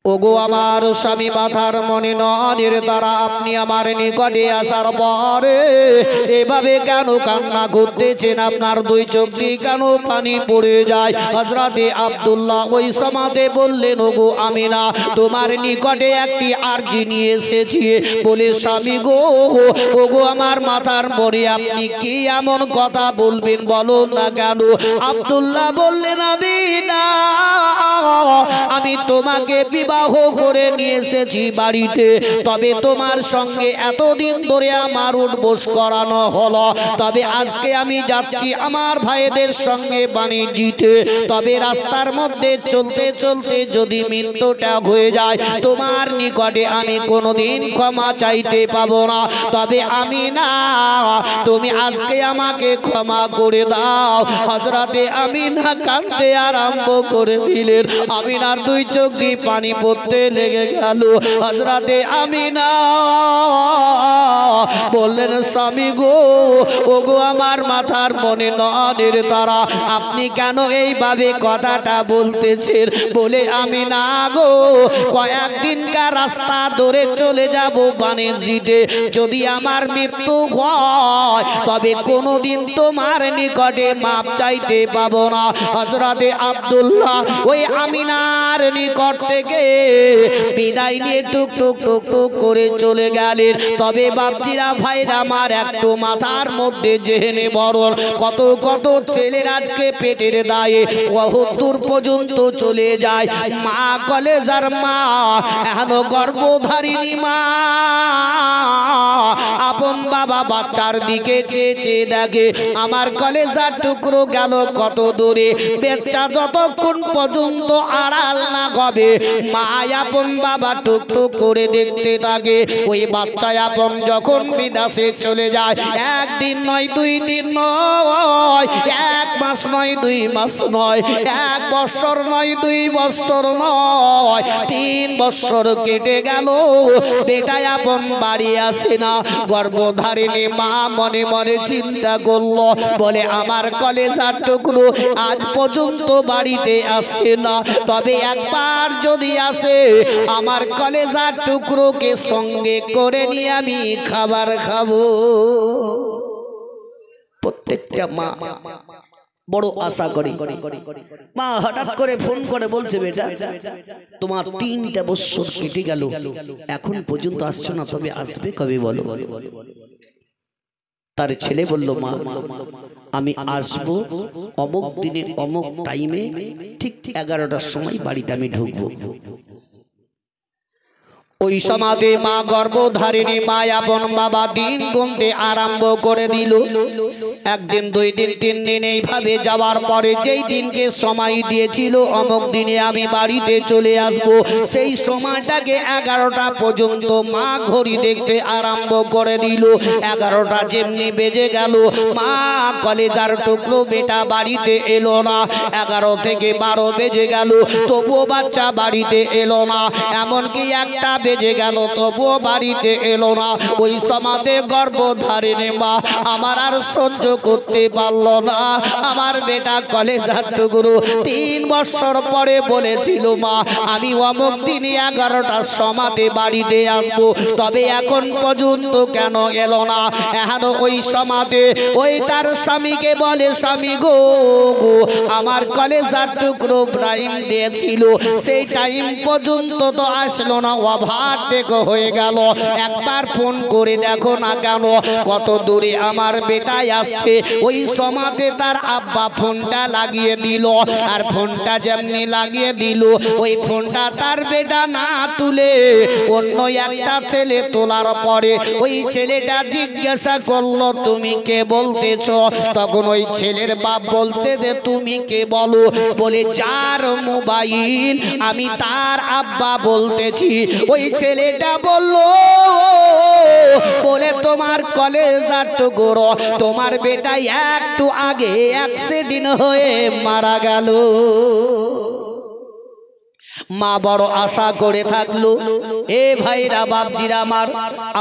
ওগো আমার স্বামী মাথার মনে ননের দ্বারা আপনি আমার নিকটে আসার পরে এভাবে কেন কান্না করতেছেন? আপনার দুই চোখ দিয়ে কেন পানি পড়ে যায়? হযরতে আব্দুল্লাহ ওই সমাতে বললেন, ওগো আমিনা, তোমার নিকটে একটি আরজি নিয়ে এসেছি। বলে, স্বামী গো, ওগো আমার মাথার মনে আপনি কি এমন কথা বলবেন বলো না কেন? আব্দুল্লাহ বললেন, আমিনা, আমি তোমাকে বিবাহ করে নিয়ে এসেছি বাড়িতে, তবে তোমার সঙ্গে এতদিন ধরে আমার উঠবোস করানো হলো, তবে আজকে আমি যাচ্ছি আমার ভাইদের সঙ্গে বাণিজ্যতে, তবে রাস্তার মধ্যে চলতে চলতে যদি মৃত্যুটা হয়ে যায় তোমার নিকটে আমি কোনোদিন ক্ষমা চাইতে পাবো না। তবে আমি না, তুমি আজকে আমাকে ক্ষমা করে দাও। হযরতে আমিনা কাঁদতে আরম্ভ করে দিলেন। আমিনার দুই চোখ দিয়ে পানি পড়তে লেগে গেল। হযরতে আমিনা বললেন, স্বামী গো, ওগো আমার মাথার মনে ননের দ্বারা আপনি কেন এইভাবে কথাটা বলতেছেন? বলে, আমিনা গো, কয়েকদিনকার রাস্তা ধরে চলে যাব বাণিজ্যতে, যদি আমার মৃত্যু হয় তবে কোনোদিন তোমার নিকটে মাপ চাইতে পাবো না। হযরতে আব্দুল্লাহ ওই আমিনার নিকট থেকে বিদায় নিয়ে টুক টুক টুক টুক করে চলে গেলেন। তবে বাপজিরা ভাইরা আমার, একটু মাথার মধ্যে জেহেনে বরণ কত কত ছেলের আজকে পেটের দায়ে বহুদূর পর্যন্ত চলে যায়। মা কলেজার মা, এখনো গর্ভধারিণী মা, আপন বাবা বাচ্চার দিকে চেয়ে চেয়ে দেখে আমার কলেজার টুকরো গেল কত দূরে। বাচ্চা যতক্ষণ পর্যন্ত আড়াল না হবে, মা আপন বাবা টুক টুক করে দেখতে থাকে। ওই বাচ্চা আপন যখন বিদেশে চলে যায়, একদিন নয়, দুই দিন নয়, এক মাস নয়, দুই মাস নয়, এক বছর নয়, দুই বছর নয়, 3 বছর কেটে গেল, বেটা আপন বাড়ি আসে না। গর্ভধারিণী মা মনে মনে চিন্তা করলো, বলে আমার কলেজার টুকরো আজ পর্যন্ত বাড়িতে আসছে না, তবে একবার যদি আসে আমার কলেজার টুকরোকে সঙ্গে করে নিয়ে আমি খাবার খাবো। প্রত্যেকটা মা বড় আশা করে। মা হঠাৎ করে ফোন করে বলছে, বেটা তোমার 3টা বছর কেটে গেল, এখন পর্যন্ত আসছো না, তবে আসবে কবে বলো? তার ছেলে বলল, মা আমি আসবো অমুক দিনে অমুক টাইমে, ঠিক 11টার সময় বাড়িতে আমি ঢুকবো। ওই সমাধে মা গর্ভধারিণী মা আপন বাবা দিন গুনতে আরম্ভ করে দিল। একদিন, 2 দিন, 3 দিন এইভাবে যাওয়ার পরে যেই দিনকে সময় দিয়েছিল অমুক দিনে আমি বাড়িতে চলে আসব, সেই সময়টাকে 11টা পর্যন্ত মা ঘড়ি দেখতে আরম্ভ করে দিল। 11টা যেমনি বেজে গেল, মা কলেজার টুকরো বেটা বাড়িতে এলো না। 11 থেকে 12 বেজে গেল, তবুও বাচ্চা বাড়িতে এলো না। এমনকি 1টা বেজে গেল, তবুও বাড়িতে এলো না। ওই সমাধে গর্ভধারিণী মা আমার আর সহ্য করতে পারলো না। আমার বেটা কলেজার টুকরো 3 বছর পরে বলেছিল, মা আমি অমুক দিনে 11টার সমাধে বাড়িতে আসবো, তবে এখন পর্যন্ত কেন এলো না? এখন ওই সমাধে ওই তার স্বামীকে বলে, স্বামী গো, আমার কলেজার টুকরো টাইম দিয়েছিল, সেই টাইম পর্যন্ত তো আসলো না, ওভারটেক হয়ে গেল, একবার ফোন করে দেখো না কেন কত দূরে আমার বেটাই আসছে। ওই সমাতে তার আব্বা ফোনটা লাগিয়ে দিল, আর ফোনটা যেমনি লাগিয়ে দিল, ওই ফোনটা তার বেটা না তুলে অন্য একটা ছেলে তোলার পরে ওই ছেলেটা জিজ্ঞাসা করলো, তুমি কে বলতেছ? তখন ওই ছেলের বাপ বলতে যে, তুমি কে বলো? বলে, যার মোবাইল আমি তার আব্বা বলতেছি। ওই ছেলেটা বলল, বলে তোমার কলেজার টুকরো তোমার বেটাই একটু আগে অ্যাক্সিডেন্ট হয়ে মারা গেল। মা বড় আশা করে থাকলো, এ ভাইরা বাপজিরা আমার,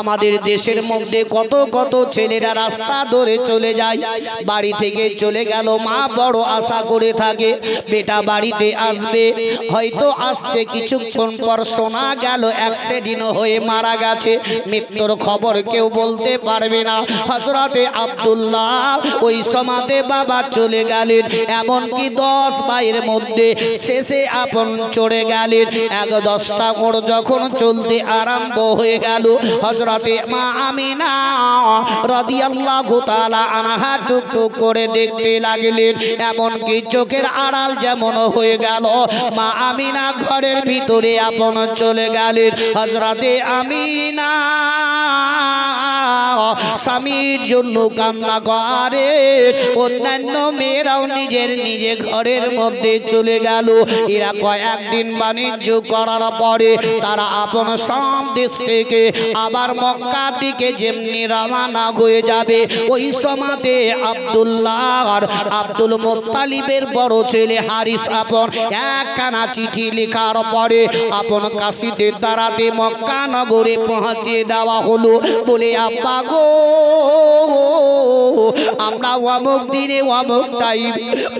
আমাদের দেশের মধ্যে কত কত ছেলেরা রাস্তা ধরে চলে যায়, বাড়ি থেকে চলে গেল, মা বড় আশা করে থাকে বেটা বাড়িতে আসবে, হয়তো আসছে, কিছুক্ষণ পর শোনা গেল অ্যাক্সিডেন্ট হয়ে মারা গেছে, মৃত্যুর খবর কেউ বলতে পারবে না। হযরতে আব্দুল্লাহ ওই সমাতে বাবা চলে গেলেন, এমনকি 10 ভাইয়ের মধ্যে শেষে আপন চড়ে গেলেন। 10টা মোড় যখন চলতে আরম্ভ হয়ে গেল, হযরতে মা আমিনা রাদিয়াল্লাহু তাআলা আনহা টুকটুক করে দেখতে লাগলেন, এমনকি চোখের আড়াল যেমন হয়ে গেল, মা আমিনা ঘরের ভিতরে আপন চলে গেলেন। হযরতে আমিনা স্বামীর জন্য কান্না করে, অন্যান্য মেয়েরাও নিজের ঘরের মধ্যে চলে গেল। এরা কয়েকদিন বাণিজ্য করার পরে তারা আপন সব দেশ থেকে আবার মক্কার দিকে যেমনি রওনা হয়ে যাবে, ওই সময়তে আব্দুল্লাহ আর আব্দুল মুত্তালিবের বড় ছেলে হারিস আপন একখানা চিঠি লেখার পরে আপন কাশিদের দ্বারাতে মক্কা নগরে পৌঁছে দেওয়া হলো। বলে আব্বা গো, আমরা অমুক দিনে অমুক টাইম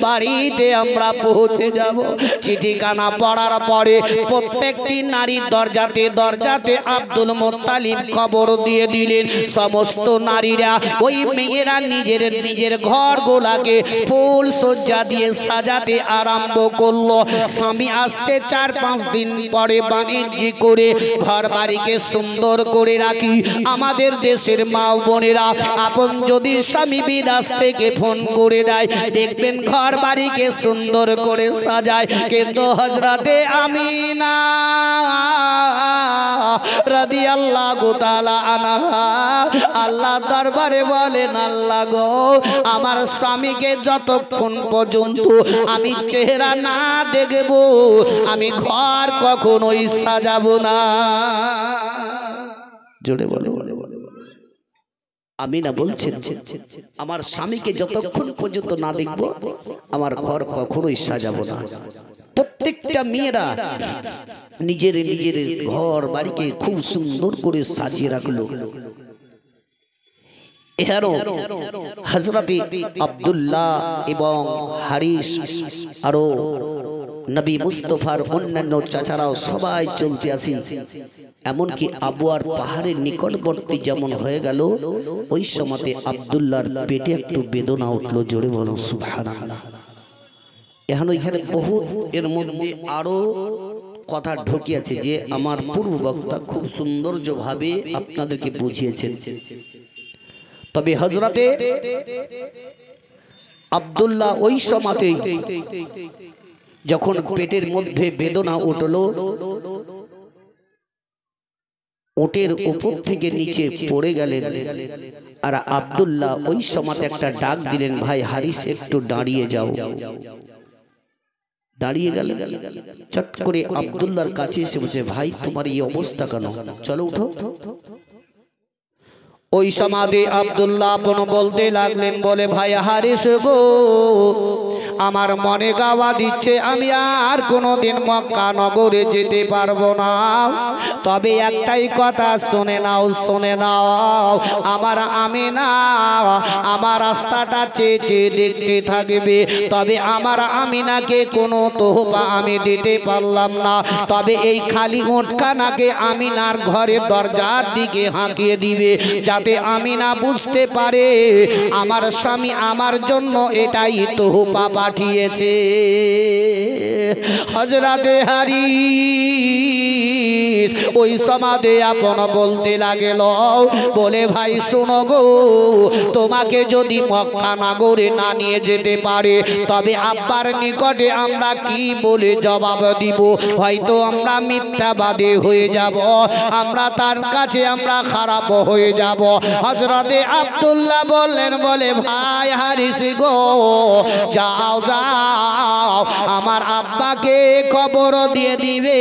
বাড়িতে আমরা পৌঁছে যাব। চিঠিখানা পড়ার পরে প্রত্যেকটি নারীর দরজাতে আব্দুল মুত্তালিব খবর দিয়ে দিলেন। সমস্ত নারীরা, ওই মেয়েরা নিজের ঘর গোলাকে ফুল সজ্জা দিয়ে সাজাতে আরম্ভ করলো। স্বামী আসছে 4-5 দিন পরে বাণিজ্য করে ঘর বাড়িকে সুন্দর করে রাখি। আমাদের দেশের মা বোনেরা আপন যদি স্বামী বিদেশ থেকে ফোন করে দেয়, দেখবেন ঘর বাড়িকে সুন্দর করে সাজায়, কিন্তু হযরতে আমিনা রাদিয়াল্লাহু তাআলা আনহা আল্লাহ দরবারে বলেন, আল্লাহ গো, আমার স্বামীকে যতক্ষণ পর্যন্ত আমি চেহারা না দেখব, আমি ঘর কখনোই সাজাবো না। জোরে বলো। আমিনা বলছেন, আমার স্বামীকে যতক্ষণ পর্যন্ত না দেখব, আমার ঘর কখনোই সাজাবো না। প্রত্যেকটা মেয়েরা নিজের ঘর বাড়িকে খুব সুন্দর করে সাজিয়ে রাখলো। এহারও হযরতে আব্দুল্লাহ এবং হারিস আরো নবী মুস্তাফার অন্যান্য চাচারাও সবাই চলতে আছি। এমনকি আবুয়ার পাহাড়ের নিকটবর্তী যেমন হয়ে গেল, ওই সময়তে আব্দুল্লাহর পেটে একটু বেদনা উঠলো। জোরে বলো সুবহানাল্লাহ। এখন এখানে বহুত এর মধ্যে আরো কথা ঢুকিয়েছে যে আমার পূর্ব বক্তা খুব সৌন্দর্যভাবে আপনাদেরকে বুঝিয়েছেন। তবে হযরতে আব্দুল্লাহ ওই সময়তে যখন পেটের মধ্যে বেদনা উঠলো, ওটের উপর থেকে নিচে পড়ে গেলেন। আর আব্দুল্লাহ ওই সময় একটা ডাক দিলেন, ভাই হারিস একটু দাঁড়িয়ে যাও। দাঁড়িয়ে গেলেন। চট করে আব্দুল্লাহর কাছে এসে বলছে, ভাই তোমার এই অবস্থা কেন? চলো উঠো। ওই সমাধি আব্দুল্লাহ আপন বলতে লাগলেন, বলে ভাই হারিস গো, আমার মনে গাওয়া দিচ্ছে আমি আর কোনোদিন মক্কা নগরে যেতে পারবো না। তবে একটাই কথা শুনে নাও, আমার আমিনা আমার রাস্তাটা চেয়ে দেখতে থাকবে। তবে আমার আমিনাকে কোনো তোহফা আমি দিতে পারলাম না। তবে এই খালি ওটখানাকে আমিনার ঘরের দরজার দিকে হাঁকিয়ে দিবে, যাতে আমিনা বুঝতে পারে আমার স্বামী আমার জন্য এটাই তোহফা পাঠিয়েছে। হযরতে হারিস ওই সমাধে আপন বলতে লাগল, বলে ভাই শোনো গো, তোমাকে যদি মক্কা নগরে না নিয়ে যেতে পারে, তবে আব্বার নিকটে আমরা কি বলে জবাব দিব? হয়তো আমরা মিথ্যাবাদী হয়ে যাব, আমরা তার কাছে আমরা খারাপ হয়ে যাব। হযরতে আব্দুল্লাহ বললেন, বলে ভাই হারিস গো, যাও আমার আব্বাকে খবর দিয়ে দিবে,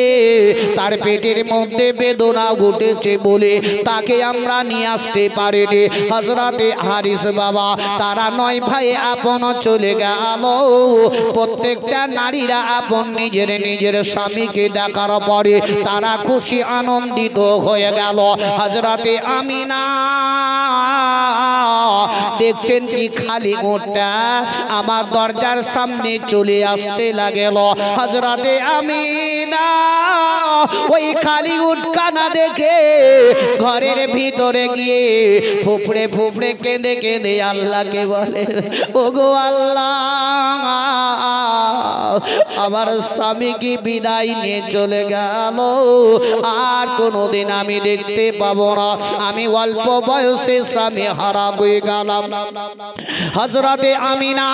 তার পেটের মধ্যে মধ্যে বেদনা উঠেছে বলে তাকে আমরা নিয়ে আসতে পারিনি। হযরতে হারিস বাবা তারা 9 ভাই আপন চলে গেল। প্রত্যেকটা নারীরা আপন নিজের নিজের স্বামীকে দেখার পরে তারা খুশি আনন্দিত হয়ে গেল। হযরতে আমিনা দেখছেন কি খালি ওটা আমার দরজার সামনে চলে আসতে লাগল। হযরতে আমিনা ওই খালি উটখানা দেখে ঘরের ভিতরে গিয়ে ফুফড়ে ফুফড়ে কেঁদে কেঁদে আল্লাহকে বলে, ওগো আল্লাহ আমার স্বামীকে বিদায় নিয়ে চলে গেল, আর কোনোদিন আমি দেখতে পাবো না। আমি অল্প বয়সে স্বামী হারা হয়ে গেলাম। হযরতে আমিনা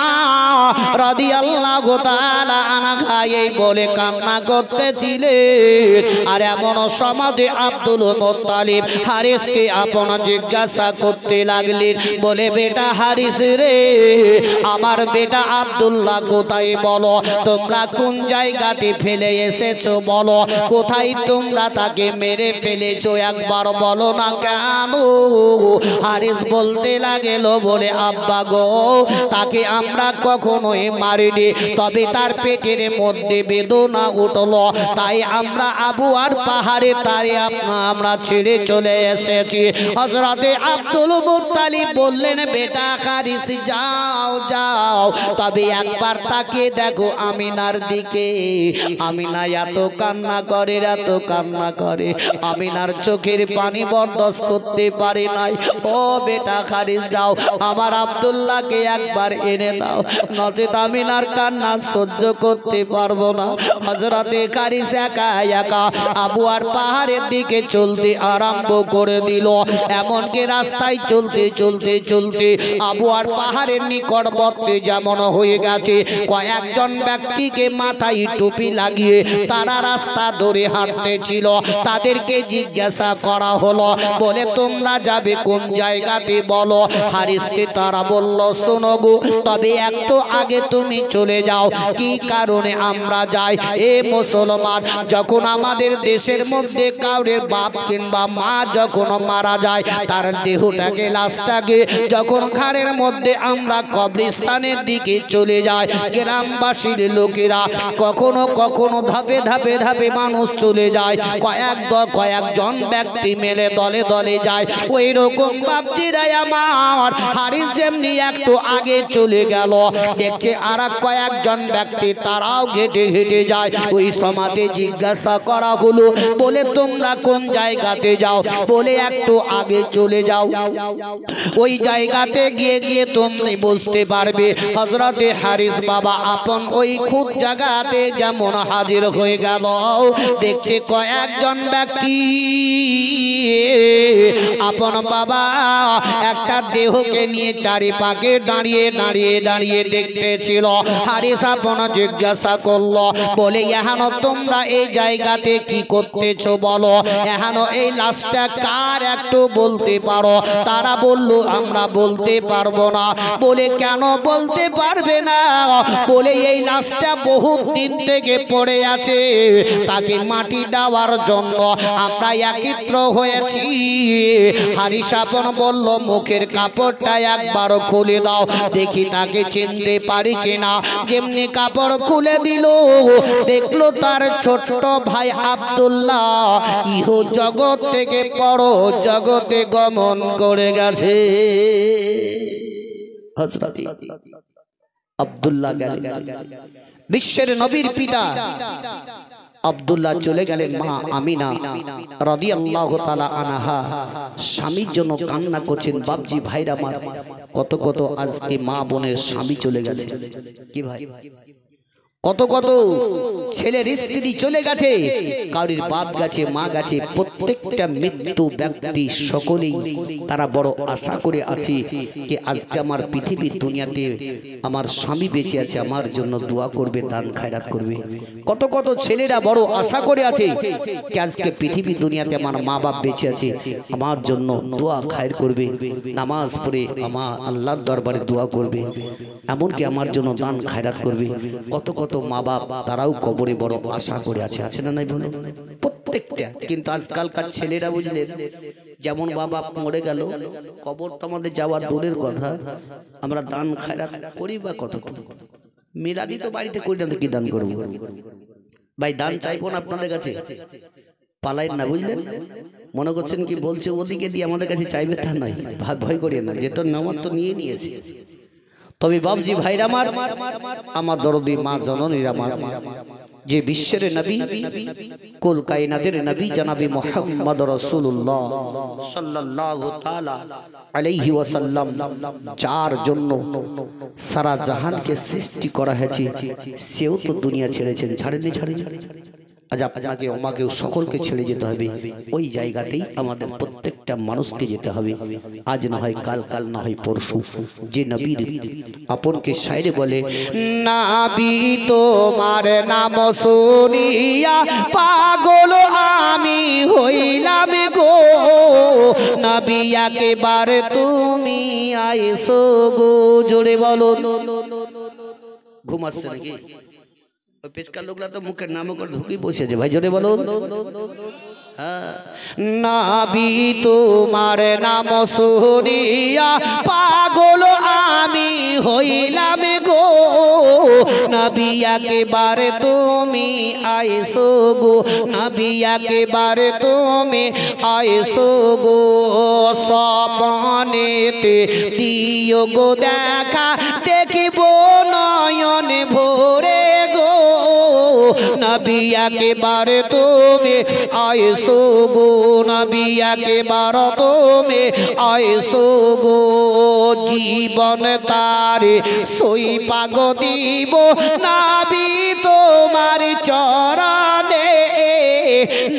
রাদিয়াল্লাহু তাআলা আনহা এই বলে কান্না করতেছিলেন। আর এমন সমাজে আব্দুল মুত্তালিব হারিসকে আপন জিজ্ঞাসা করতে লাগলেন, বলে বেটা হারিস রে, আমার বেটা আব্দুল্লাহ কোথায় বলো? তোমরা কোন জায়গাতে ফেলে এসেছো বলো? কোথায় তোমরা তাকে মেরে ফেলেছো একবার বলো না কেন? হারিস বলতে লাগেল, বলে আব্বা গো, তাকে আমরা কখনোই মারিনি, তবে তার পেটের মধ্যে বেদনা উঠলো, তাই আমরা আবু আর পাহাড়ে তারে আমরা ছেড়ে চলে এসেছি। হযরতে আব্দুল মুত্তালিব বললেন, বেটা হারিস যাও যাও, তবে একবার তাকে দেখো আমিনার দিকে। আমিনা এত কান্না করে, এত কান্না করে, আমিনার চোখের পানি বরদাস্ত করতে পারে নাই। ও বেটা হারিস যাও, আমার আব্দুল্লাহকে একবার এনে দাও, নচেত আমিনার কান্না সহ্য করতে পারবো না। হযরতে হারিস একা একা আবু আর পাহাড়ের দিকে চলতে আরম্ভ করে দিল। এমনকি রাস্তায় চলতে চলতে চলতে আবু আর পাহাড়ের নিকটবর্তী যেমন হয়ে গেছে, কয়েকজন ব্যক্তিকে মাথায় টুপি লাগিয়ে তারা রাস্তা ধরে হাঁটতেছিল। তাদেরকে জিজ্ঞাসা করা হলো, বলে তোমরা যাবে কোন জায়গাতে বলো? হারিসকে তারা বলল, শোনো গো, তবে একটু আগে তুমি চলে যাও। কি কারণে আমরা যাই? এ মুসলমান, যখন আমাদের দেশের মধ্যে কাউরের বাপ কিংবা মা যখন মারা যায়, তার দেহটাকে লাশটাকে যখন ঘাড়ের মধ্যে আমরা কবরস্থানের দিকে চলে যাই, গ্রামবাসীর লোকেরা কখনো কখনো ধাপে ধাপে ধাপে মানুষ চলে যায়, কয়েকজন ব্যক্তি মেলে দলে দলে যায়। ওই রকম বাপজিরাই আমার হারিস যেমনি একটু আগে চলে গেল, দেখছে আর কয়েকজন ব্যক্তি তারাও ঘেটে ঘেটে যায়। ওই সমাজে জিজ্ঞাসা করা হলো, বলে তোমরা কোন জায়গাতে যাও? বলে একটু আগে চলে যাও, ওই জায়গাতে গিয়ে গিয়ে তুমি বুঝতে পারবে। হযরতে হারিস বাবা আপন ওই খুদ জায়গাতে যেমন হাজির হয়ে গেল, দেখছে কয়েকজন ব্যক্তি আপন বাবা একটা দেহকে নিয়ে চারিপাশে দাঁড়িয়ে দাঁড়িয়ে দাঁড়িয়ে দেখতেছিল। হারিস আপন জিজ্ঞাসা করলো, বলে এখানে তোমরা এই জায়গাতে কি করতেছো বলো? এখানে এই লাশটা কার একটু বলতে পারো? তারা বলল, আমরা বলতে পারবো না। বলে কেন বলতে পারবে না? বলে এই লাশটা বহুত দিন থেকে পড়ে আছে, তাকে মাটি দেওয়ার জন্য আমরা একত্র হয়েছি। হারিস আপন বলল, মুখের কাপড়টা একবার খুলে দাও, দেখি তাকে চিনতে পারি কিনা। যেমনি কাপড় খুলে দিল, দেখলো তার ছোট্ট ভাই আব্দুল্লাহ ইহ জগৎ থেকে পর জগতে গমন করে গেছে। হযরত আব্দুল্লাহ গেলেন, বিশ্বের নবীর পিতা আব্দুল্লাহ চলে গেলেন। মা আমিনা রাদিয়াল্লাহু তাআলা আনহা স্বামীর জন্য কান্না করছেন। বাপজি ভাইরা আমার, কত কত আজকে মা বোনের স্বামী চলে গেছে। কি ভাই, কত কত ছেলের স্ত্রী চলে গেছে, কারোর বাপ গেছে, মা গেছে। প্রত্যেকটা মৃত্যু ব্যক্তি সকলেই তারা বড় আশা করে আছে যে আজকে আমার পৃথিবীর দুনিয়াতে আমার স্বামী বেঁচে আছে, আমার জন্য দোয়া করবে, দান খায়রাত করবে। কত কত ছেলেরা বড় আশা করে আছে যে আজকে পৃথিবীর দুনিয়াতে আমার মা বাপ বেঁচে আছে, আমার জন্য দোয়া খায়র করবে, নামাজ পড়ে আমার আল্লাহর দরবারে দোয়া করবে, এমনকি আমার জন্য দান খায়রাত করবে। কত কত কত মা বাপ তারাও কবরে বড় আশা করে আছে না নাই বলো প্রত্যেকটা। কিন্তু আজকালকার ছেলেরা বুঝলেন যেমন বাবা মরে গেল কবর তো আমাদের যাওয়ার দূরের কথা, আমরা দান খায়রাত করি বা কতটুকু, মিলাদি তো বাড়িতে করি না, তো কি দান করবো ভাই? দান চাইবো না আপনাদের কাছে, পালাই না বুঝলেন। মনে করছেন কি বলছে ওদিকে দিয়ে আমাদের কাছে চাইবে তা নয়, ভয় করিয়ে না, যেটা নামার তো নিয়ে নিয়েছে। তবে বাবজি ভাইরা আমার দরদি মা জননীর আমার, যে বিশ্বের নবী কুল কায়নাতের নবী জনাবে মুহাম্মদ রাসূলুল্লাহ সাল্লাল্লাহু তাআলা আলাইহি ওয়াসাল্লাম, যার জন্য সারা জাহানকে সৃষ্টি করা হয়েছে, সেও তো দুনিয়া ছেড়েছেন, ছাড়েনি? আজ আপনাকে আমাকে সকলকে ছেড়ে যেতে হবে, ওই জায়গাতেই আমাদের প্রত্যেকটা মানুষকে যেতে হবে। আজ না হয় কাল, কাল না হয় পরশু। যে নবীর আপনকে শায়রে বলে, নবী তোমার নাম শুনিয়া পাগল আমি হইলাম গো, নবী একেবারে তুমি আইসো গো। জোরে বলো। ঘুমাচ্ছে নাকি? ওই পেচকার লোকরা তো মুখের নাম করে ঢুকি বসেছে ভাই, জোরে বলুন। নবী তোমার নাম শুনিয়া পাগল আমি হইলাম গো, নবী একেবারে তুমি আইসো গো, নবী একেবারে তুমি আইসো গো। স্বপ্নেতে দিও গো দেখা, দেখিব নয়ন ভরে গো, নবী একেবারে তুমি আইসো গো, নবী একেবারে তুমি আইসো গো। জীবন তারে সই পাগ দিব, নবী তোমার চরণে,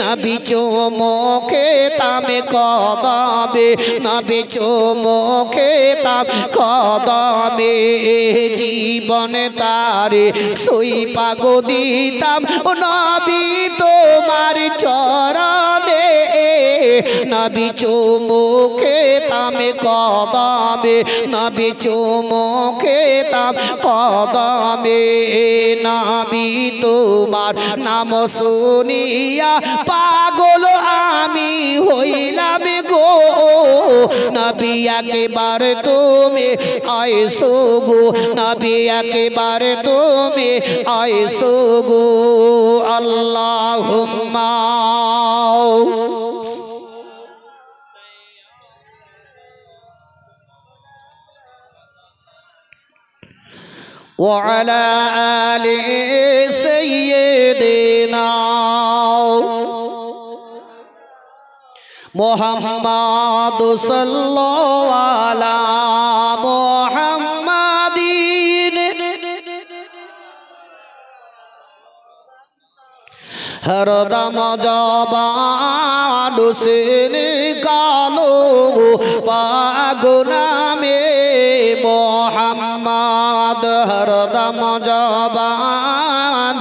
নবী চুমুকে তামে কদমে, নবী চুমুকে তাম কদমে। জীবন তারে সই পাগ দিতাম, নবী তোমার চরণে, নবী চুমুকে তামে কদমে, নবী চুমুকে তাম কদমে। নবী তোমার নাম শুনিয়া পাগল আমি হইলাম গো, নবী একেবারে তুমি আইসো গো, নবী একেবারে তুমি আইসো গো। আল্লাহুম্মা وعلى آل سيدنا محمد صلى على محمد हरदम जबान से निकालो पागुना में मोहम्मद, हरदम जबान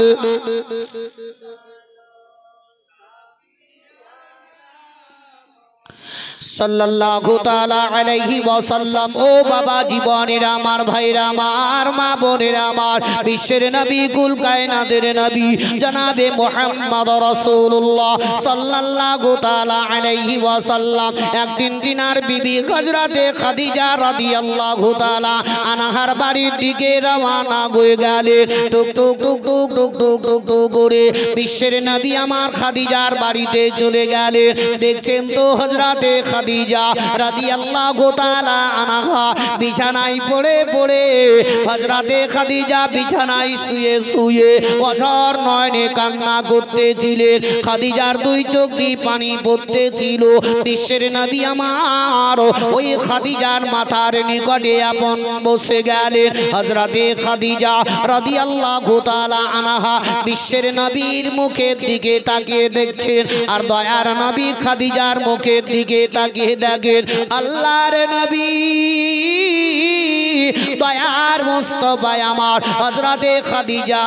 সাল্লাল্লাহু তাআলা আলাইহি ওয়াসাল্লাম। ও বাবা জীবনের আমার ভাইরা আমার, মা বোনের আমার, বিশ্বের নবী কুল কায়নাতের নবী জনাবে মুহাম্মদ রাসূলুল্লাহ সাল্লাল্লাহু তাআলা আলাইহি ওয়াসাল্লাম একদিন তিনার বিবি হযরতে খাদিজা রাদিয়াল্লাহু তাআলা আনহার বাড়ির দিকে রওনা হয়ে গেলেন। টুক টুক টুক টুক টুক টুক টুক টুক করে বিশ্বের নবী আমার খাদিজার বাড়িতে চলে গেলেন। দেখছেন তো হযরতে খাদিজা রাদিয়াল্লাহু তাআলা আনহা বিছানায় পড়ে পড়ে, হযরতে খাদিজা বিছানায় শুয়ে শুয়ে অঝর নয়নে কান্না করতেছিলেন। খাদিজার দুই চোখ দিয়ে পানি পড়তেছিল। বিশ্বের নবী আমার ওই খাদিজার মাথার নিকটে আপন বসে গেলেন। হযরতে খাদিজা রাদিয়াল্লাহু তাআলা আনহা বিশ্বের নবীর মুখের দিকে তাকিয়ে দেখছেন, আর দয়ার নবী খাদিজার মুখের দিকে তাকিয়ে দেখেন। আল্লাহর নবী দয়ার মুস্তাফা আমার হযরতে খাদিজা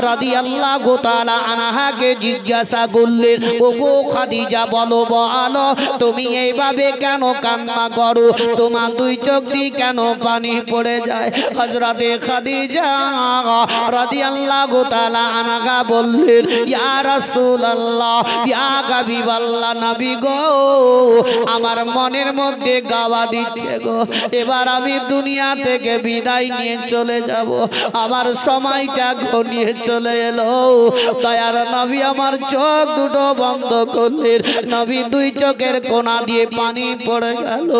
রাদিয়াল্লাহু তাআলা আনহাকে জিজ্ঞাসা করলেন, ওগো খাদিজা বলো বলো তুমি এইভাবে কেন কান্না করো, তোমার দুই চোখ দিয়ে কেন পানি পড়ে যায়? হযরতে খাদিজা রাদিয়াল্লাহু তাআলা আনহা বললেন, ইয়া রাসূলুল্লাহ ইয়া হাবিবাল্লাহ নবী গো, আমার মনের মধ্যে গাওয়া দিচ্ছে গো, এবার আমি দুনিয়া থেকে বিদায় নিয়ে চলে যাব, আমার সময়টা ঘনিয়ে চলে এলো। দয়ার নবী আমার চোখ দুটো বন্ধ করলেন, নবী দুই চোখের কোণা দিয়ে পানি পড়ে গেল।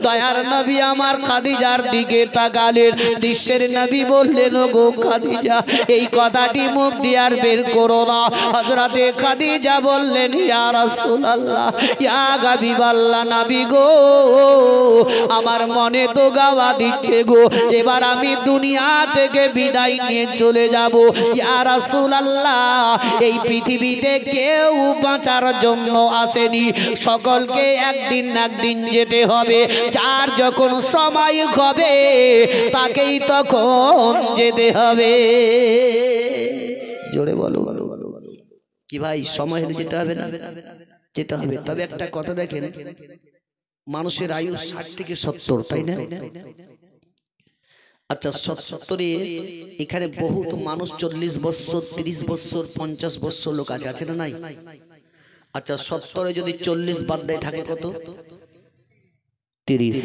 দয়ার নবী আমার খাদিজার দিকে তাকালেন, বিশ্বের নবী বললেন, গো খাদিজা এই কথাটি মুখ দিয়ে আর বের করো না। হযরতে খাদিজা বললেন, ইয়া রাসূলুল্লাহ ইয়া হাবিবাল্লাহ নবী গো, আমার মনে তো গাওয়া দিচ্ছে গো, এবার আমি দুনিয়া থেকে বিদায় নিয়ে চলে যাব। ইয়া রাসূলুল্লাহ এই পৃথিবীতে কেউ বাঁচার জন্য আসেনি, সকলকে একদিন না একদিন যেতে হবে, যার যখন সময় হবে তাকেই তখন যেতে হবে। জোরে বলো কি ভাই, সময় হলে যেতে হবে না? যেতে হবে। তবে একটা কথা দেখেন, মানুষের আয়ু 60 থেকে 70, তাই না? আচ্ছা 70-এ এখানে বহুত মানুষ 40 বছর 30 বছর 50 বছর লোক আছে না নাই? আচ্ছা 70-এ যদি 40 বাদ দেয় থাকে কত? 30।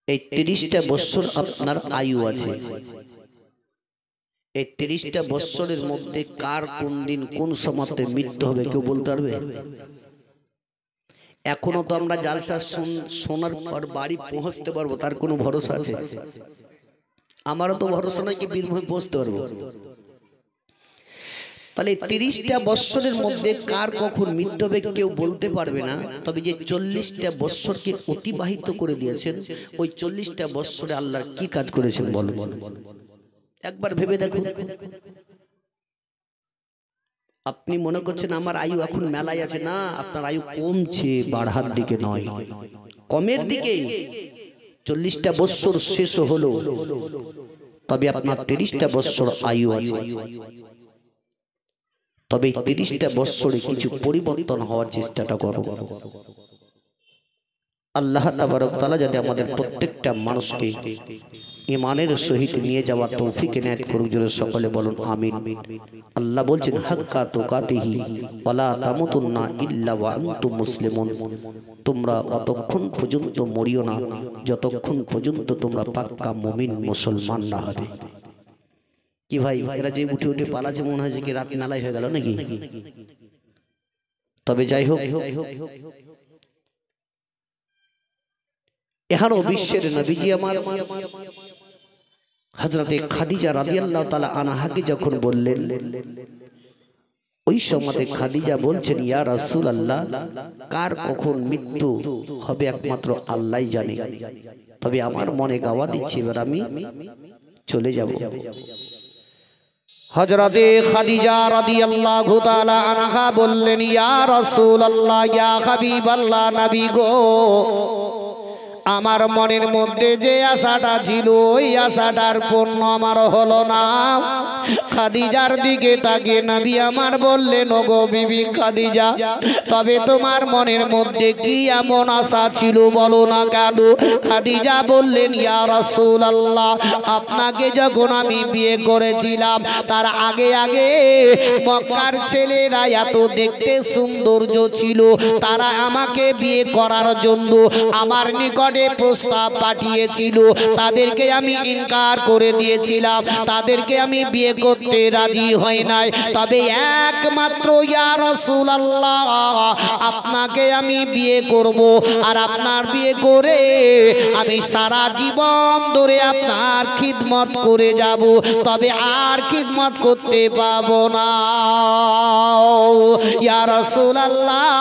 এই 30টা বছর আপনার আয়ু আছে। এই 30টা বছরের মধ্যে কার কোন দিন কোন সময়তে মৃত্যু হবে কেউ বলতে পারবে? এখনো তো আমরা জালসা শোনার পর বাড়ি পৌঁছতে পারবো তার কোনো ভরসা আছে? আমারও তো ভরসা নাই কি বীরভূমে পৌঁছতে পারবো। তাহলে 30টা বছরের মধ্যে কার কখন মৃত্যু হবে কেউ বলতে পারবে না। তবে যে 40টা বছরকে অতিবাহিত করে দিয়েছেন, ওই 40টা বছরে আল্লাহ কি কাজ করেছেন বলুন, একবার ভেবে দেখুন। আপনি মনে করছেন আমার আয়ু এখন মেলায় আছে, না, আপনার আয়ু কমছে, বাড়ার দিকে নয়, কমের দিকে। 40টা বছর শেষ হলো, তবে আপনার 30টা বছর আয়ু আছে। তবে 30টা বছরে কিছু পরিবর্তন হওয়ার চেষ্টাটা করো। আল্লাহ তাবারক তাআলা যাতে আমাদের প্রত্যেকটা মানুষকে ঈমানের সহিত নিয়ে যাওয়া তৌফিক এনায়েত করুক। জোরে সকলে বলুন আমিন। আল্লাহ বলছেন, হাক্কা তুকাতিহি ওয়ালা তামুতুন্না ইল্লা ওয়া আনতুম মুসলিমুন, তোমরা অতক্ষণ পর্যন্ত মরিও না যতক্ষণ পর্যন্ত তোমরা পাক্কা মুমিন মুসলমান না হবে। কি ভাই, এরা যে উঠে উঠে পালাচ্ছে মনে হয় যে কি রাত নালাই হয়ে গেল নাকি? তবে যাই হোক, এখানে বিশ্বের নবীজি আমার হযরতে খাদিজা রাদিয়াল্লাহু তাআলা আনহাকে যখন বললেন, ওই সময়তে খাদিজা বলছেন, ইয়া রাসূলুল্লাহ কার কখন মৃত্যু হবে একমাত্র আল্লাহই জানে, তবে আমার মনে গাওয়া দিচ্ছে এবার আমি চলে যাব। হযরতে খাদিজা রাদিয়াল্লাহু তাআলা আনহা বললেন, ইয়া রাসূলুল্লাহ ইয়া হাবিবাল্লাহ নবী গো, আমার মনের মধ্যে যে আশাটা ছিল ওই আশাটার পূর্ণ আমার হলো না। খাদিজার দিকে তাকিয়ে নবী আমার বললেন, ওগো বিবি খাদিজা, তবে তোমার মনের মধ্যে কি এমন আশা ছিল বলো না কেন? খাদিজা বললেন, ইয়া রাসূলুল্লাহ আপনাকে যখন আমি বিয়ে করেছিলাম তার আগে আগে মক্কার ছেলেরা এত দেখতে সৌন্দর্য ছিল, তারা আমাকে বিয়ে করার জন্য আমার নিকটে প্রস্তাব পাঠিয়েছিল, তাদেরকে আমি ইনকার করে দিয়েছিলাম, তাদেরকে আমি বিয়ে করতে রাজি হই নাই। তবে একমাত্র ইয়া রাসূলুল্লাহ আপনাকে আমি বিয়ে করব, আর আপনার বিয়ে করে আমি সারা জীবন ধরে আপনার খিদমত করে যাব, তবে আর খিদমত করতে পাবো না। ইয়া রাসূলুল্লাহ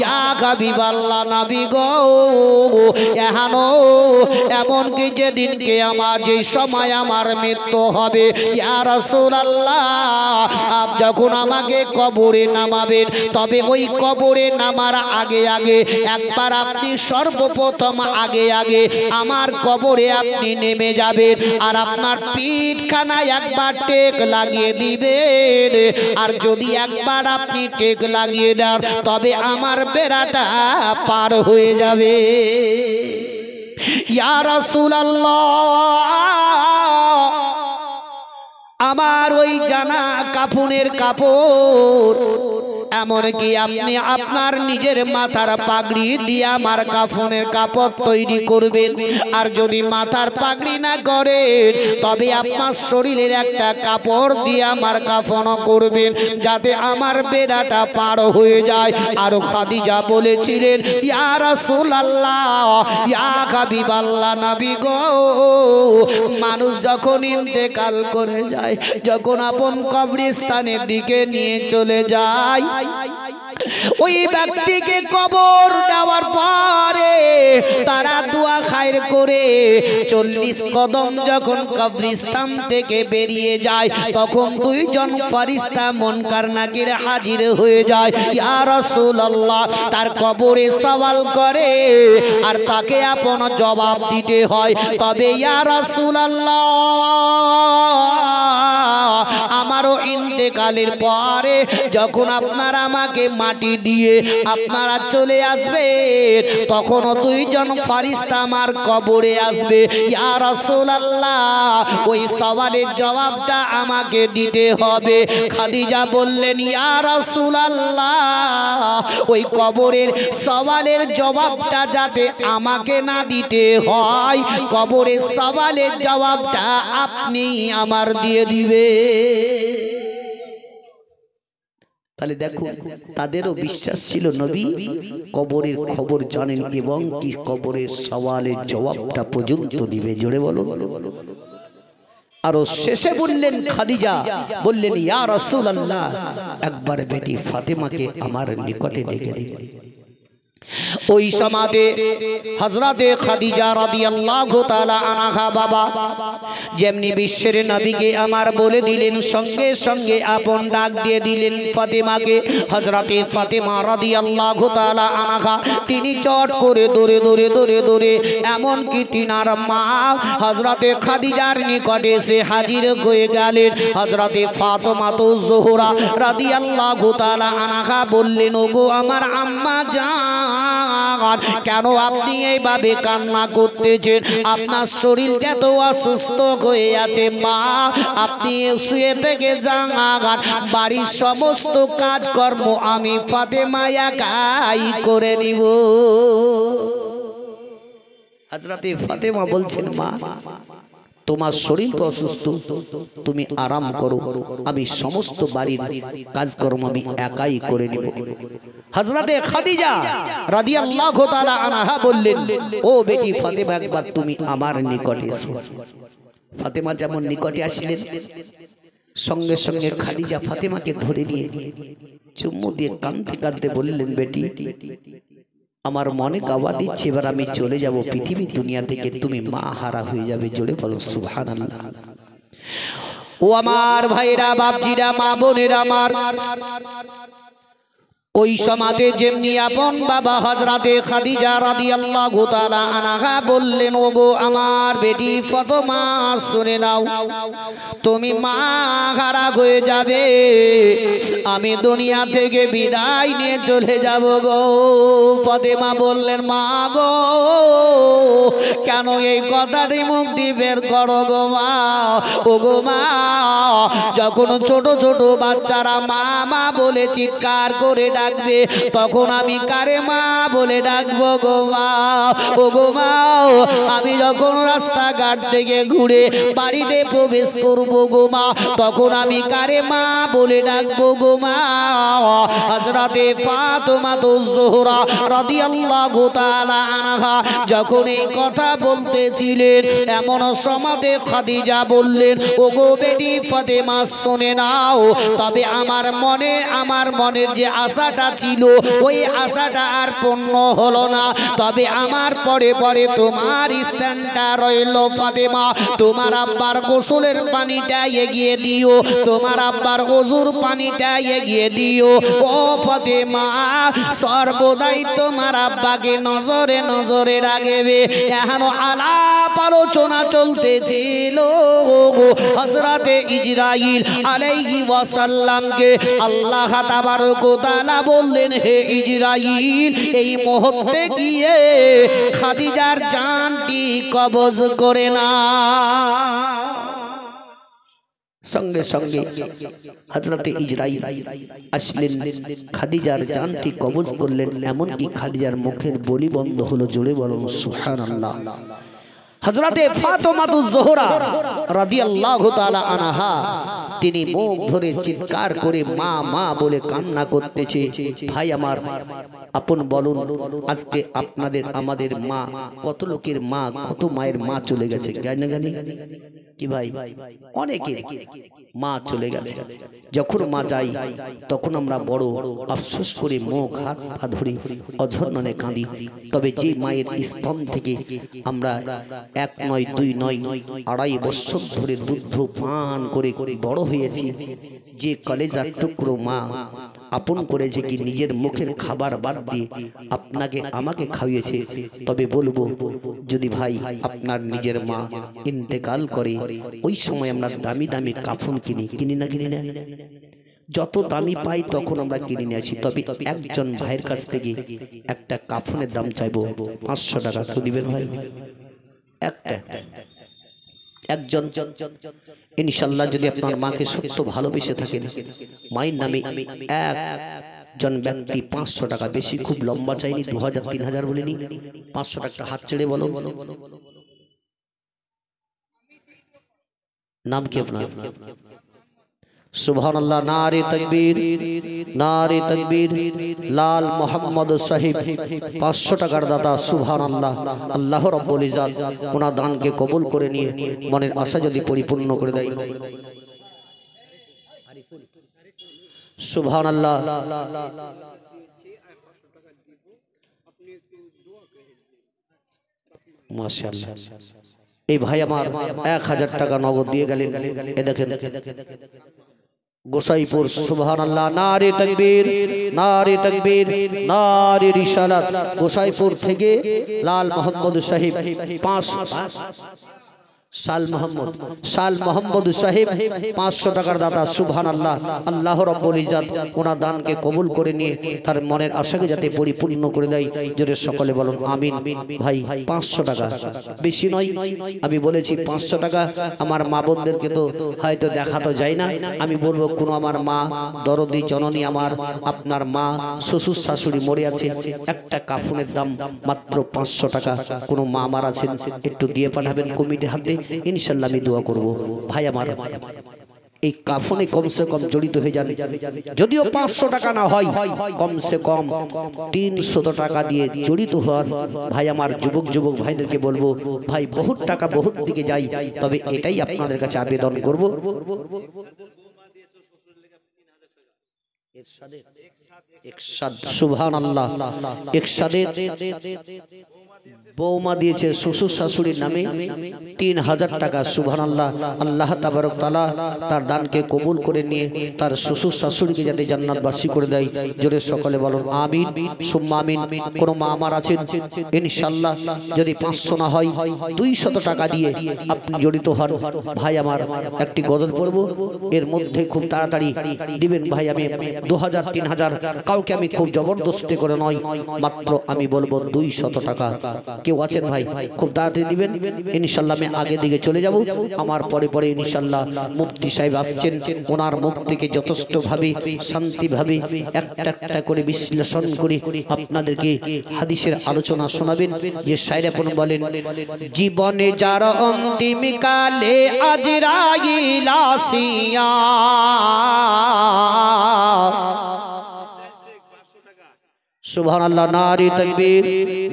ইয়া হাবিবাল্লাহ নবী গো, এহানো এমনকি যেদিনকে আমার যে সময় আমার মৃত্যু হবে, ইয়া রাসূলুল্লাহ যখন আমাকে কবরে নামাবেন, তবে ওই কবরে নামার আগে আগে একবার আপনি সর্বপ্রথম আগে আগে আমার কবরে আপনি নেমে যাবেন, আর আপনার পিঠখানায় একবার টেক লাগিয়ে দিবেন। আর যদি একবার আপনি টেক লাগিয়ে দেন, তবে আমার বেড়াটা পার হয়ে যাবে। ইয়া রাসূলুল্লাহ আমার ওই জানা কাফনের কাপড়, এমনকি আপনি আপনার নিজের মাথার পাগড়ি দিয়ে আমার কাফনের কাপড় তৈরি করবেন। আর যদি মাথার পাগড়ি না করেন, তবে আপনার শরীরের একটা কাপড় দিয়ে আমার কাফন করবেন, যাতে আমার বেড়াটা পার হয়ে যায়। আর খাদিজা বলেছিলেন, ইয়া রাসূলুল্লাহ ইয়া হাবিবাল্লাহ, নবী গো, মানুষ যখন ইন্তেকাল করে যায়, যখন আপন কবরস্থানের দিকে নিয়ে চলে যায়, ওই ব্যক্তিকে কবর দেওয়ার পরে তারা দোয়া খায়ের করে 40 কদম যখন কবরস্থান থেকে বেরিয়ে যায়, তখন দুইজন ফেরেশতা মুনকার নাকির হাজির হয়ে যায়। ইয়া রাসূলুল্লাহ তার কবরে সওয়াল করে, আর তাকে আপন জবাব দিতে হয়। তবে ইয়া রাসূলুল্লাহ আমারও ইন্তেকালের পরে যখন আপনারা আমাকে মাটি দিয়ে আপনারা চলে আসবে, তখন দুইজন ফেরেশতা আমার কবরে আসবে। ইয়া রাসূলুল্লাহ ওই সওয়ালের জবাবটা আমাকে দিতে হবে। খাদিজা বললেন, ইয়া রাসূলুল্লাহ ওই কবরের সওয়ালের জবাবটা যাতে আমাকে না দিতে হয়, কবরের সওয়ালের জবাবটা আপনি আমার দিয়ে দিবে। তাহলে দেখো, তাদেরও বিশ্বাস ছিল নবী কবরের খবর জানেন এবং কি কবরের সওয়ালের জবাবটা পর্যন্ত দিবে। জোরে বলো। আর শেষে বললেন, খাদিজা বললেন, ইয়া রাসূলুল্লাহ একবার বেটি ফাতেমাকে আমার নিকটে ডেকে দিন। ওই সমাজে হযরতে খাদিজা রাদিয়াল্লাহু তাআলা আনহা বাবা যেমনি বিশ্বের নবীকে আমার বলে দিলেন, সঙ্গে সঙ্গে আপন ডাক দিয়ে দিলেন ফাতেমাকে। হযরতে ফাতেমা রাদিয়াল্লাহু তাআলা আনহা তিনি চট করে দৌড়ে দৌড়ে দৌড়ে দৌড়ে এমনকি তিনার মা হযরতে খাদিজার নিকটে এসে হাজির হয়ে গেলেন। হযরতে ফাতেমা জোহরা রাদিয়াল্লাহু তাআলা আনহা বললেন, ওগো আমার আম্মা জান, কেন আপনি এইভাবে কান্না করতেছেন? আপনার শরীরটা তো অসুস্থ হয়ে আছে মা, আপনি শুয়ে থেকে যান, বাড়ির সমস্ত কাজকর্ম আমি ফাতেমা একাই করে নিব। হযরতে ফাতেমা বলছেন, মা তোমার শরীর তো অসুস্থ, তুমি আরাম করো, আমি সমস্ত বাড়ির কাজকর্ম আমি একাই করে নিব। হযরতে খাদিজা রাদিয়াল্লাহু তাআলা আনহা বললেন, ও বেটি ফাতেমা একবার তুমি আমার নিকটে এসো। ফাতেমা যেমন নিকটে আসলেন, সঙ্গে সঙ্গে খাদিজা ফাতেমাকে ধরে নিয়ে চুম্বু দিয়ে কাঁদতে কাঁদতে বললেন, বেটি আমার মনে গাওয়া দিচ্ছে, এবার আমি চলে যাব পৃথিবী দুনিয়া থেকে, তুমি মা হারা হয়ে যাবে। জোরে বলো সুবহানাল্লাহ। ও আমার ভাইরা, বাপজিরা, মা বোনেরা আমার, ওই সমাজে যেমনি আপন বাবা হযরতে খাদিজা রাদিয়াল্লাহু তাআলা আনহা বললেন, ওগো আমার বেটি ফাতেমা শুনে নাও, তুমি মা হারা হয়ে যাবে, আমি দুনিয়া থেকে বিদায় নিয়ে চলে যাব গো। ফাতেমা বললেন, মা গো কেন এই কথাটি মুখ দিয়ে বের করো গো মা? ও গো মা, যখন ছোট ছোট বাচ্চারা মা মা বলে চিৎকার করে ডাকবে, তখন আমি কারে মা বলে ডাকবো গো মা? ও গো মা, আমি যখন রাস্তাঘাট থেকে ঘুরে বাড়িতে প্রবেশ করবো গো মা, তখন আমি কারে মা বলে ডাকবো গো মা? হযরত হযরতে ফাতেমাতুজ যোহরা রাদিয়াল্লাহু তাআলা আনহা যখন এই কথা বলতেছিলেন এমন সময়তে খাদিজা বললেন, ওগো বেটি ফাতেমা শুনে নাও, তবে আমার মনের যে আশাটা ছিল ওই আশাটা আর পূর্ণ হলো না, তবে আমার পরে পরে তোমার স্থানটা রইল ফাতেমা। তোমার আব্বার গোসলের পানিটা এগিয়ে দিও, তোমার আব্বার ওযুর পানিটা এগিয়ে দিও। ও ফাতেমা, সর্বদাই তোমার আব্বাকে নজরে নজরে রাখবে। এখনো আলাপ আলোচনা চলতেছিল। হযরতে ইজরাইল আলাইহিস সালামকে আল্লাহ তাবারক ওয়া তাআলা বললেন, হে ইজরাইল, এই মুহূর্তে গিয়ে খাদিজার জানটি কবজ করে না। সঙ্গে সঙ্গে হযরতে ইজরাইল আসলেন, খাদিজার জানটি কবজ করলেন। এমনকি খাদিজার মুখের বলি বন্ধ হলো। জোরে বলুন সুবহানাল্লাহ। হযরতে ফাতেমাতুজ যোহরা রাদিয়াল্লাহু তাআলা আনহা তিনি মুখ ধরে চিৎকার করে মা মা বলে কান্না করতেছে। ভাই আমার আপন বলুন, আজকে আপনাদের আমাদের মা, কত লোকের মা, কত মায়ের মা চলে গেছে জানি কি ভাই? অনেকের মা চলে গেছে। যখন মা যাই তখন আমরা বড় আফসোস করে মুখ হাত পা ধরে অঝরননে কাঁদি। তবে যে মায়ের স্তন থেকে আমরা 1 নয় 2 নয় 2.5 বছর ধরে দুধ পান করে বড় হয়েছি, যে কলেজার টুকরো মা আপন করেছে কি নিজের মুখের খাবার বাদ দিয়ে আপনাকে আমাকে খাইয়েছে, তবে বলবো যদি ভাই আপনার নিজের মা ইন্তেকাল করে ওই সময় আমরা দামি দামি কাফন কিনি না যত দামি পাই তখন আমরা কিনে নিয়ে আসি। তবে একজন ভাইয়ের কাছ থেকে একটা কাফনের দাম চাইবো 500 টাকা, তো দিবেন ভাই? একজন ইনশাআল্লাহ যদি আপনার মাকে সত্য ভালোবেসে থাকেন, মায়ের নামে একজন ব্যক্তি 500 টাকা, বেশি খুব লম্বা চাইনি, 2000 3000 বলিনি, 500 টাকা হাত ছেড়ে বলো। নাম কি আপনার? সুবহানাল্লাহ। নারে তাকবীর, নারে তাকবীর। লাল মোহাম্মদ সাহেব 500 টাকার দাতা। সুবহানাল্লাহ। আল্লাহ রাব্বুল ইজ্জত ওনার দানকে কবুল করে নিয়ে মনের আশা যদি পরিপূর্ণ করে দেয়। সুবহানাল্লাহ। মাশাআল্লাহ। এই ভাই আমার 1000 টাকা নগদ দিয়ে গেলেন। এ দেখেন গোসাইপুর। সুবহানাল্লাহ। নারে তাকবীর, নারে তাকবীর, নারে রিসালাত। গোসাইপুর থেকে লাল মোহাম্মদ সাহেব 5 সাল মোহাম্মদ সাহেব 500 টাকার দাতা। সুবহানাল্লাহ। আল্লাহ রাব্বুল ইজ্জত ওনার দানকে কবুল করে নিয়ে তার মনের আশাকে যাতে পরিপূর্ণ করে দেয়। জোরে সকলে বলুন আমিন। ভাই 500 টাকা বেশি নয়, আমি বলেছি 500 টাকা। আমার মা বোনদেরকে তো হয়তো দেখা তো যায় না, আমি বলবো কোনো আমার মা দরদি জননী, আমার আপনার মা শ্বশুর শাশুড়ি মরে আছে, একটা কাফনের দাম মাত্র 500 টাকা। কোনো মা আমার আছেন একটু দিয়ে পাঠাবেন কমিটির হাতে, ইনশাআল্লাহ আমি দোয়া করব। ভাই আমার এই কাফনে কমসে কম জড়িত হয়ে যান। যদিও 500 টাকা না হয়, কমসে কম 300 টাকা দিয়ে জড়িত হন। ভাই আমার যুবক ভাইদেরকে বলবো, ভাই বহুত টাকা বহুত দিকে যাই, তবে এটাই আপনাদের কাছে আবেদন করব, সুবহানাল্লাহ, একসাথে বৌমা দিয়েছে শ্বশুর শাশুড়ির নামে 3000 টাকা। সুবহানাল্লাহ। আল্লাহ তাবারক তাআলা তার দানকে কবুল করে নিয়ে তার শ্বশুর শাশুড়িকে যাতে জান্নাতবাসী করে দেয়। জোরে সকলে বলুন আমিন সুম্মা আমিন। কোন মা আমার আছেন ইনশাআল্লাহ, যদি 500 না হয় 200 টাকা দিয়ে আপনি জড়িত হন। ভাই আমার একটি গজল পড়ব, এর মধ্যে খুব তাড়াতাড়ি দিবেন ভাই। আমি 2000 3000 কাউকে আমি খুব জবরদস্তি করে নয়, মাত্র আমি বলবো 200 টাকা। কেউ আছেন ভাই খুব তাড়াতাড়ি দিবেন ইনশাআল্লাহ। আমি আগে দিকে চলে যাব, আমার পরে পরে ইনশাআল্লাহ মুফতি সাহেব আসছেন, ওনার মুখ থেকে যথেষ্ট ভাবে শান্তি ভাবে একটা একটা করে বিশ্লেষণ করে আপনাদেরকে হাদিসের আলোচনা শোনাবেন। যে শায়ের আপন বলেন, জীবনে যার অন্তিম কালে আজরাইল আসিয়া সুবহানাল্লাহ, নারে তাকবীর,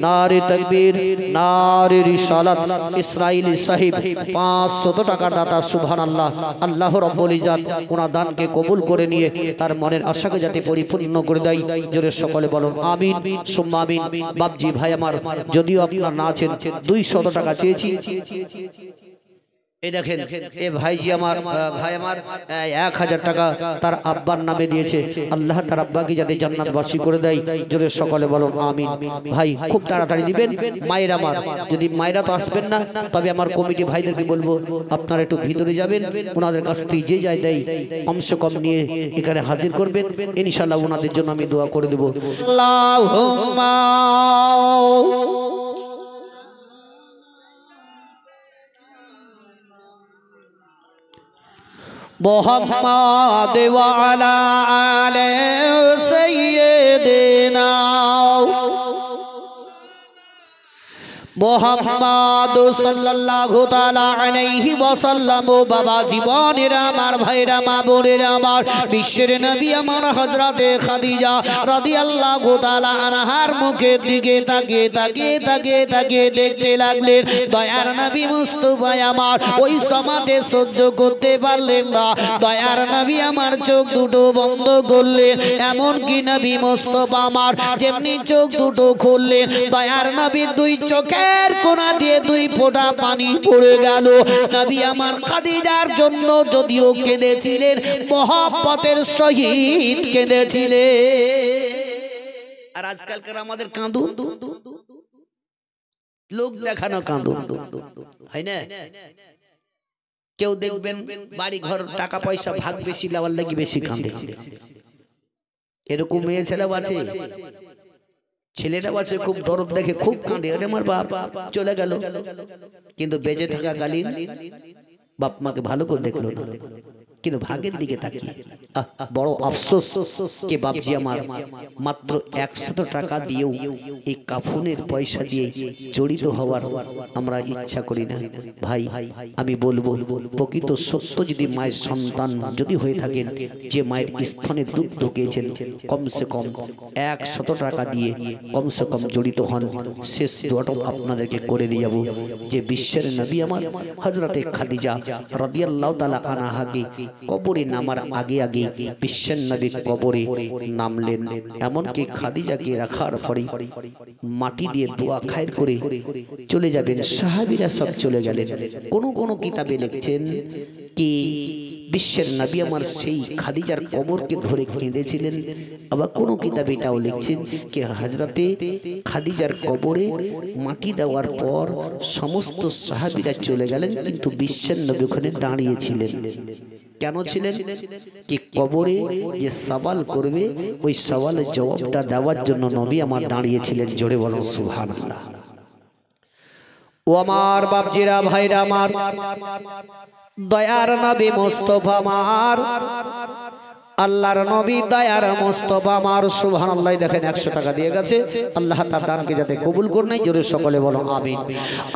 নারে তাকবীর, নারে রিসালাত। ইসরাইলি সাহেব 500 টাকার দাতা। সুবহানাল্লাহ। আল্লাহ রাব্বুল ইজ্জত ওনার দানকে কবুল করে নিয়ে তার মনের আশাকে যাতে পরিপূর্ণ করে দেয়, জোরে সকলে বলুন আমিন সুম্মা আমিন। বাপজি ভাই আমার, যদিও আপনারা না আছেন, 200 টাকা চেয়েছি। এই দেখেন, এ ভাইজি আমার, ভাই আমার 1000 টাকা তার আব্বার নামে দিয়েছে। আল্লাহ তার আব্বাকে যাতে জান্নাতবাসী করে দেয়, জোরে সকলে বলুন আমিন। ভাই খুব তাড়াতাড়ি দিবেন। মায়ের আমার, যদি মায়েরা তো আসবেন না, তবে আমার কমিটি ভাইদেরকে বলবো আপনারা একটু ভিতরে যাবেন, ওনাদের কাছ থেকে যে যায় দেয় কমসে কম নিয়ে এখানে হাজির করবেন। ইনশাআল্লাহ ওনাদের জন্য আমি দোয়া করে দেবো। আল্লাহুম্মা মুহাম্মাদ ওয়া আলা আলি সাইয়্যিদিনা মুহাম্মদ সাল্লাল্লাহু তাআলা আলাইহি ওয়াসাল্লাম। বাবা জীবনের আমার, ভাইরা মা বোনেরা আমার, বিশ্বের নবী আমার হযরতে খাদিজা রাদিয়াল্লাহু তাআলা আনহার মুখের দিকে তাকিয়ে তাকিয়ে তাকিয়ে তাকিয়ে দেখতে লাগলেন। দয়ার নবী মুস্তাফা আমার ওই সমাতে সহ্য করতে পারলেন না। দয়ার নবী আমার চোখ দুটো বন্ধ করলেন। এমন কি নবী মুস্তাফা আমার যেমনি চোখ দুটো খুললেন, দয়ার নবীর দুই চোখে কোনা দিয়ে 2 ফোঁটা পানি পড়ে গেল। নবী আমার খাদিজার জন্য যদিও কেঁদেছিলেন, মহব্বতের সহিত কেঁদেছিলেন। আর আজকালকার আমাদের কাঁদুন, লোক দেখানো কাঁদুন, হয় না? কেউ দেখবেন বাড়ি ঘর টাকা পয়সা ভাগ বেশি লেওয়ার লাগি বেশি কাঁদে। এরকম মেয়ে ছেলেও আছে, ছেলেরা আছে খুব দরদ দেখে খুব কাঁদে, আরে আমার বাপ চলে গেল, কিন্তু বেঁচে থাকা গালিন বাপ মাকে ভালো করে দেখলো না, কিন্তু ভাগের দিকে তাকিয়ে বড় আফসোস কে বাপজি আমার মাত্র 100 টাকা দিয়েও এই কাফনের পয়সা দিয়ে জড়িত হওয়ার আমরা ইচ্ছা করি না। ভাই আমি বলবো, প্রকৃত সত্য যদি মায়ের সন্তান যদি হয়ে থাকেন, যে মায়ের স্তনে দুধ ঢুকিয়েছেন, কমসে কম 100 টাকা দিয়ে কমসে কম জড়িত হন। শেষ দোয়াটা আপনাদেরকে করে দিয়ে যাব, যে বিশ্বের নবী আমার হযরতে খাদিজা রাদিয়াল্লাহু তাআলা আনহাকে কবরে নামার আগে আগে বিশ্বের নবী কবরে নামলেন। এমনকি খাদিজাকে রাখার পরে মাটি দিয়ে দোয়া খায়ের করে চলে যাবেন, সাহাবীরা সব চলে গেলেন। কোন কোন কিতাবে লিখছেন কি বিশ্বের নবী আমার সেই খাদিজার কবরকে ধরে কেঁদেছিলেন। আবার কোন কিতাবে এটাও লিখছেন কি হযরতে খাদিজার কবরে মাটি দেওয়ার পর সমস্ত সাহাবীরা চলে গেলেন, কিন্তু বিশ্বের নবী ওখানে দাঁড়িয়েছিলেন। কেন ছিলেন? কি কবরে যে সওয়াল করবে ওই সওয়ালের জবাবটা দেওয়ার জন্য নবী আমার দাঁড়িয়েছিলেন। জোরে বলুন সুবহানাল্লাহ। ও আমার বাপজিরা ভাইরা আমার, দয়ার নবী মুস্তাফা আমার, আল্লাহর নবী দয়ার মুস্তাফা আমার, সুবহানাল্লাহ। দেখেন 100 টাকা দিয়ে গেছে, আল্লাহ তার দানকে যাতে কবুল করে নেয়, জোরে সকলে বলো আমিন।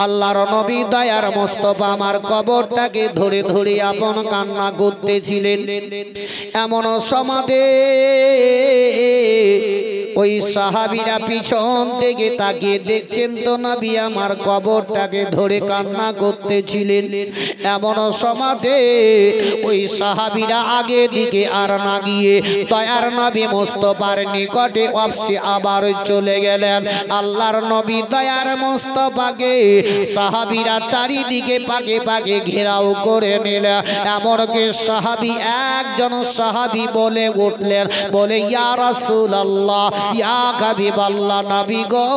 আল্লাহর নবী দয়ার মুস্তাফা আমার কবরটাকে ধরে ধরে আপন কান্না করতেছিলেন। এমন সমাদে ওই সাহাবীরা পিছন থেকে তাকিয়ে দেখছেন তো নবী আমার কবরটাকে ধরে কান্না করতেছিলেন। এমন সমাদে ওই সাহাবীরা আগে দিকে আর না গিয়ে দয়ার নবী মুস্তাফার নিকটে অবশ্যই আবার চলে গেলেন। আল্লাহর নবী দয়ার মুস্তাফাকে সাহাবীরা চারিদিকে পাকে পাকে ঘেরাও করে নিলেন। এমনকি সাহাবী একজন সাহাবী বলে উঠলেন, বলে ইয়া রাসূলুল্লাহ, ইয়া হাবিবাল্লাহ, নবী গো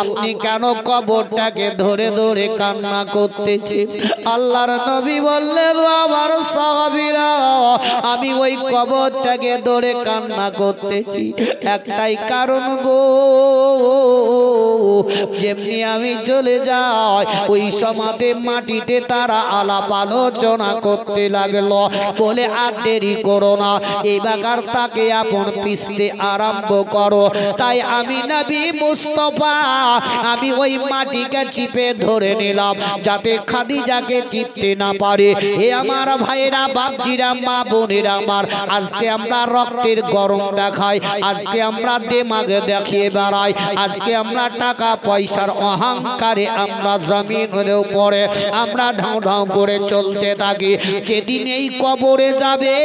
আপনি কেন কবরটাকে ধরে ধরে কান্না করতেছেন? আল্লাহর নবী বললেন, আমার সাহাবীরা আমি ওই কবরটাকে ধরে কান্না করতেছি একটাই কারণ গো, যেমনি আমি চলে যাই ওই সমাধে মাটিতে তারা আলাপ আলোচনা করতে লাগলো। বলে আর দেরি করো না, এই বাগার তাকে আপন পিছতে আরম্ভ করো। তাই আমি নবী মুস্তাফা আমি ওই মাটিকে চিপে ধরে নিলাম যাতে খাদিজাকে চিপতে না পারে। হে আমার ভাইরা, বাপজিরা, মা বোনেরা আমার, আজকে আমরা রক্তের গরম দেখাই, আজকে আমরা দেমাগে দেখিয়ে বেড়াই, আজকে আমরা টাকা পয়সার অহংকারে আমরা জমিনের উপরে আমরা ধাও ধাও করে চলতে থাকি। যেদিন এই কবরে যাবে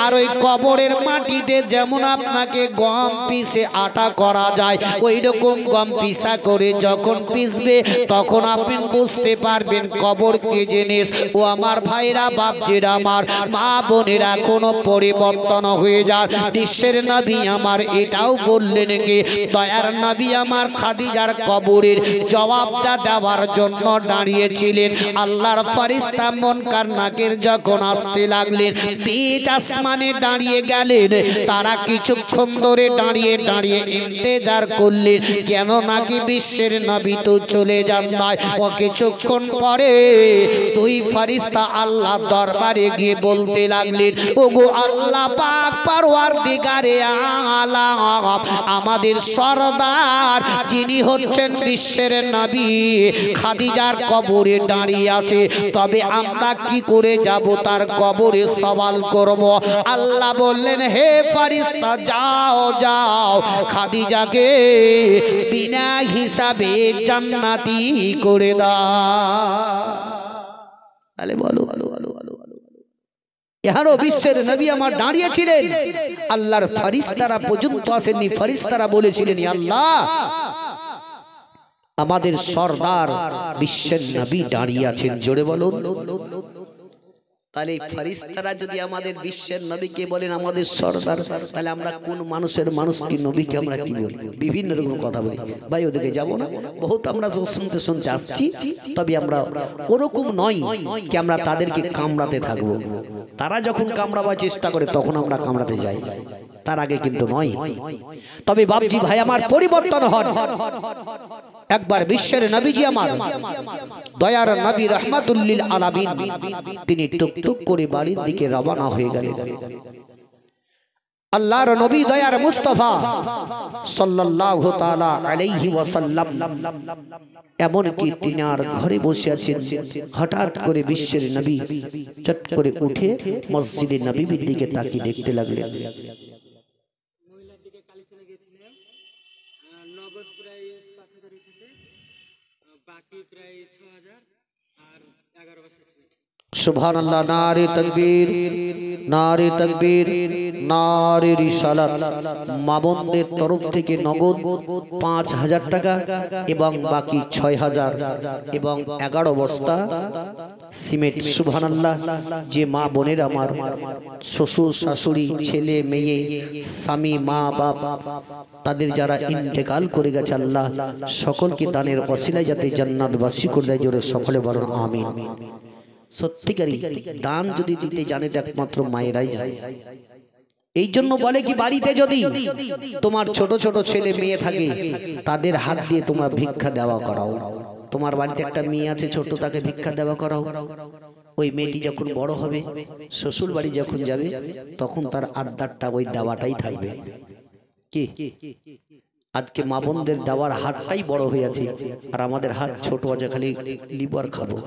আর ওই কবরের মাটিতে যেমন আপনাকে গম পিষে আটা করা যায় ওই রকম গম পিষা করে যখন পিষবে তখন আপনি বুঝতে পারবেন কবর কি জিনিস। ও আমার ভাইরা, বাপজিরা আমার, মা বোনেরা, কোনো পরিবর্তন হয়ে যায়। বিশ্বের নবী আমার এটাও বললেন কি, দয়ার নবী আমার খাদিজার কবরের জবাবটা দেওয়ার জন্য দাঁড়িয়েছিলেন। আল্লাহর ফেরেশতা মুনকার নাকির যখন আসতে লাগলেন, বীজ আসমানে দাঁড়িয়ে গেলেন। তারা কিছুক্ষণ ধরে দাঁড়িয়ে দাঁড়িয়ে ইন্তেজার করলেন, কেন নাকি বিশ্বের নবী তো চলে যান নাই। ও কিছুক্ষণ পরে দুই ফেরেশতা আল্লাহ দরবারে গিয়ে বলতে লাগলেন, ওগো আল্লাহ পাক পরওয়ারদিগারে আলাম, আমাদের সরদার যিনি হচ্ছেন বিশ্বের নবী খাদিজার কবরে দাঁড়িয়ে আছে, তবে আমরা কি করে যাব তার কবরে সওয়াল করব। আল্লাহ বললেন, হে ফেরেশতা যাও যাও, খাদিজাকে বিনা হিসাবে জান্নাতি করে দাও। তাহলে বলো, এখানেও বিশ্বের নবী আমার দাঁড়িয়েছিলেন, আল্লাহর ফেরেশতারা পর্যন্ত আসেননি। ফেরেশতারা বলেছিলেন, আল্লাহ আমাদের সরদার বিশ্বের নবী দাঁড়িয়ে আছেন, জোরে বলুন। তাহলে ফেরেশতারা যদি আমাদের বিশ্বের নবীকে বলেন আমাদের সরদার, তাহলে আমরা কোন মানুষকে নবীকে আমরা কি বলি? বিভিন্ন রকম কথা বলি। ভাই ওদিকে যাব না, বহুত আমরা তো শুনতে শুনতে আসছি, তবে আমরা ওরকম নয় কি আমরা তাদেরকে কামড়াতে থাকবো। তারা যখন কামড়াবার চেষ্টা করে তখন আমরা কামড়াতে যাই, তার আগে কিন্তু নয়। তবে বাপজি ভাই আমার, পরিবর্তন হন। একবার বিশ্বের নবীজি আমার, দয়ার নবী রাহমাতুল লিল আলামিন, তিনি টুকটুক করে বাড়ির দিকে রওনা হয়ে গেলেন। আল্লাহর নবী দয়ার মুস্তাফা সাল্লাল্লাহু তাআলা আলাইহি ওয়াসাল্লাম এমন কি তিনি আর ঘরে বসে আছেন, হঠাৎ করে বিশ্বের নবী চট করে উঠে মসজিদে নববীর দিকে তাকিয়ে দেখতে লাগলেন। সুবহানাল্লাহ, নারে তাকবীর, নারে তাকবীর, নারে রিসালাত। মাবনদের তরফ থেকে নগদ ৫,০০০ টাকা এবং বাকি ৬,০০০ এবং ১১ বস্তা সিমেন্ট। সুবহানাল্লাহ। যে মা বোনের আমার শ্বশুর শাশুড়ি, ছেলে মেয়ে, স্বামী, মা বাপ, তাদের যারা ইন্তেকাল করে গেছে, আল্লাহ সকলকে দানের ওসিলায় যাতে জান্নাতবাসী করে দেয়, জোরে সকলে বলুন আমিন। সত্যিকারী দান যদি দিতে জানে তো একমাত্র মায়েরাই জানে। এই জন্য বলে কি, বাড়িতে যদি তোমার ছোট ছোট ছেলে মেয়ে থাকে তাদের হাত দিয়ে তোমরা ভিক্ষা দেওয়া করাও। তোমার বাড়িতে একটা মেয়ে আছে ছোট, তাকে ভিক্ষা দেওয়া করাও। ওই মেয়েটি যখন বড় হবে, শ্বশুর বাড়ি যখন যাবে, তখন তার আবদারটা ওই দেওয়াটাই থাকবে। কি আজকে মা বোনদের দেওয়ার হাতটাই বড় হয়ে আছে, আর আমাদের হাত ছোট আছে, খালি লিবার খাবো।